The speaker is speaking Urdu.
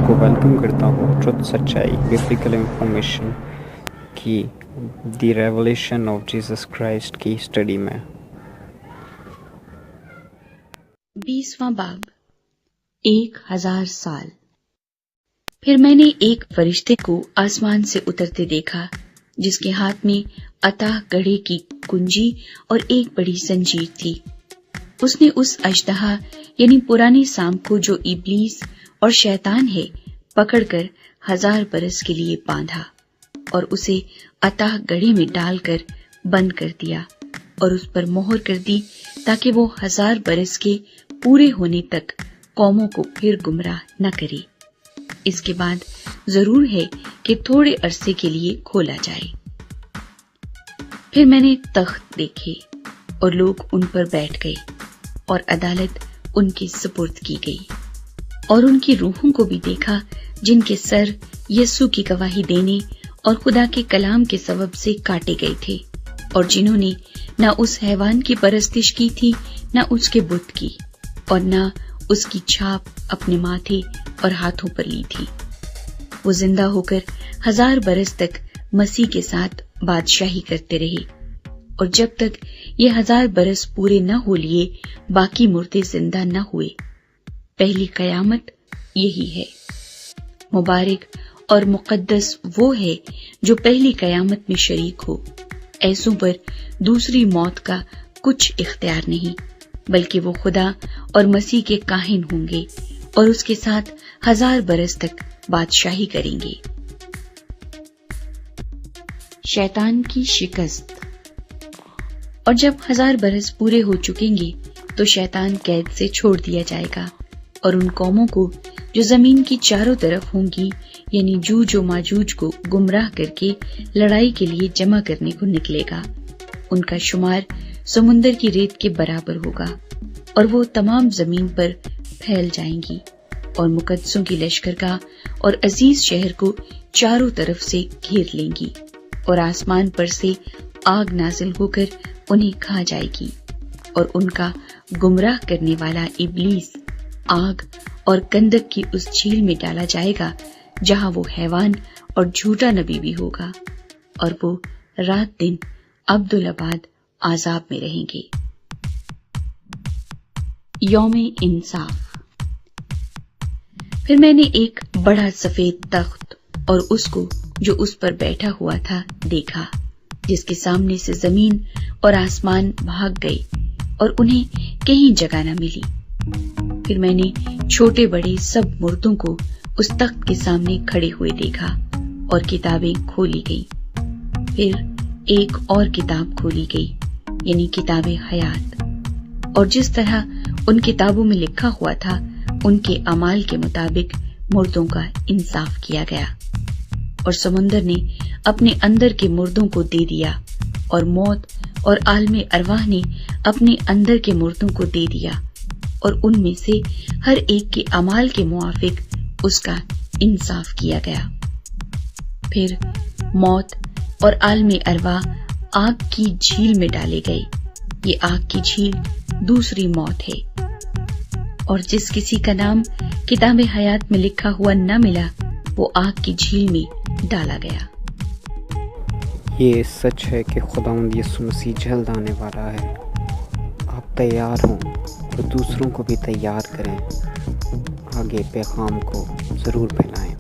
آپ کو ویلکم کرتا ہوں ٹروتھ سچائی ببلیکل انفارمیشن کی the revelation of Jesus Christ کی اسٹڈی میں۔ 20واں باب 1000 سال۔ پھر میں نے ایک فرشتے کو آسمان سے اترتے دیکھا جس کے ہاتھ میں عطا گڑھے کی کنجی اور ایک بڑی زنجیر تھی۔ اس نے اس اژدہا یعنی پرانے سام کو جو ابلیس اور شیطان ہے پکڑ کر 1000 برس کے لیے باندھا اور اسے عطا گڑھے میں ڈال کر بند کر دیا اور اس پر مہر کر دی تاکہ وہ 1000 برس کے پورے ہونے تک قوموں کو پھر گمراہ نہ کرے۔ اس کے بعد ضرور ہے کہ تھوڑے عرصے کے لیے کھولا جائے۔ پھر میں نے تخت دیکھے اور لوگ ان پر بیٹھ گئے اور عدالت ان کے سپرد کی گئی، اور ان کی روحوں کو بھی دیکھا جن کے سر یسوع کی گواہی دینے اور خدا کے کلام کے سبب سے کاٹے گئے تھے، اور جنہوں نے نہ اس حیوان کی پرستش کی تھی نہ اس کے بت کی، اور نہ اس کی چھاپ اپنے ماتھے اور ہاتھوں پر لی تھی۔ وہ زندہ ہو کر 1000 برس تک مسیح کے ساتھ بادشاہی کرتے رہے، اور جب تک یہ 1000 برس پورے نہ ہو لیے باقی مردے زندہ نہ ہوئے۔ پہلی قیامت یہی ہے۔ مبارک اور مقدس وہ ہے جو پہلی قیامت میں شریک ہو۔ ایسوں پر دوسری موت کا کچھ اختیار نہیں، بلکہ وہ خدا اور مسیح کے کاہن ہوں گے اور اس کے ساتھ 1000 برس تک بادشاہی کریں گے۔ شیطان کی شکست۔ اور جب 1000 برس پورے ہو چکیں گے تو شیطان قید سے چھوڑ دیا جائے گا، اور ان قوموں کو جو زمین کی چاروں طرف ہوں گی یعنی جوج و ماجوج کو گمراہ کر کے لڑائی کے لیے جمع کرنے کو نکلے گا۔ ان کا شمار سمندر کی ریت کے برابر ہوگا، اور وہ تمام زمین پر پھیل جائیں گی اور مقدسوں کی لشکرگاہ اور عزیز شہر کو چاروں طرف سے گھیر لیں گی، اور آسمان پر سے آگ نازل ہو کر انہیں کھا جائے گی، اور ان کا گمراہ کرنے والا ابلیس آگ اور گندک کی اس جھیل میں ڈالا جائے گا جہاں وہ حیوان اور جھوٹا نبی بھی ہوگا، اور وہ رات دن ابدالآباد عذاب میں رہیں گے۔ یوم انصاف۔ پھر میں نے ایک بڑا سفید تخت اور اس کو جو اس پر بیٹھا ہوا تھا دیکھا، جس کے سامنے سے زمین اور آسمان بھاگ گئے اور انہیں کہیں جگہ نہ ملی۔ پھر میں نے چھوٹے بڑے سب مردوں کو اس تخت کے سامنے کھڑے ہوئے دیکھا، اور کتابیں کھولی گئیں۔ پھر ایک اور کتاب کھولی گئی یعنی کتاب حیات، اور جس طرح ان کتابوں میں لکھا ہوا تھا ان کے اعمال کے مطابق مردوں کا انصاف کیا گیا، اور سمندر نے اپنے اندر کے مردوں کو دے دیا، اور موت اور عالم ارواح نے اپنے اندر کے مردوں کو دے دیا، اور ان میں سے ہر ایک کے اعمال کے موافق اس کا انصاف کیا گیا۔ پھر موت اور عالم ارواح آگ کی جھیل میں ڈالے گئے۔ یہ آگ کی جھیل دوسری موت ہے، اور جس کسی کا نام کتاب حیات میں لکھا ہوا نہ ملا وہ آگ کی جھیل میں ڈالا گیا۔ یہ سچ ہے کہ خداوند یسوع مسیح جلد آنے والا ہے۔ آپ تیار ہوں اور دوسروں کو بھی تیار کریں۔ آگے پیغام کو ضرور پھیلائیں۔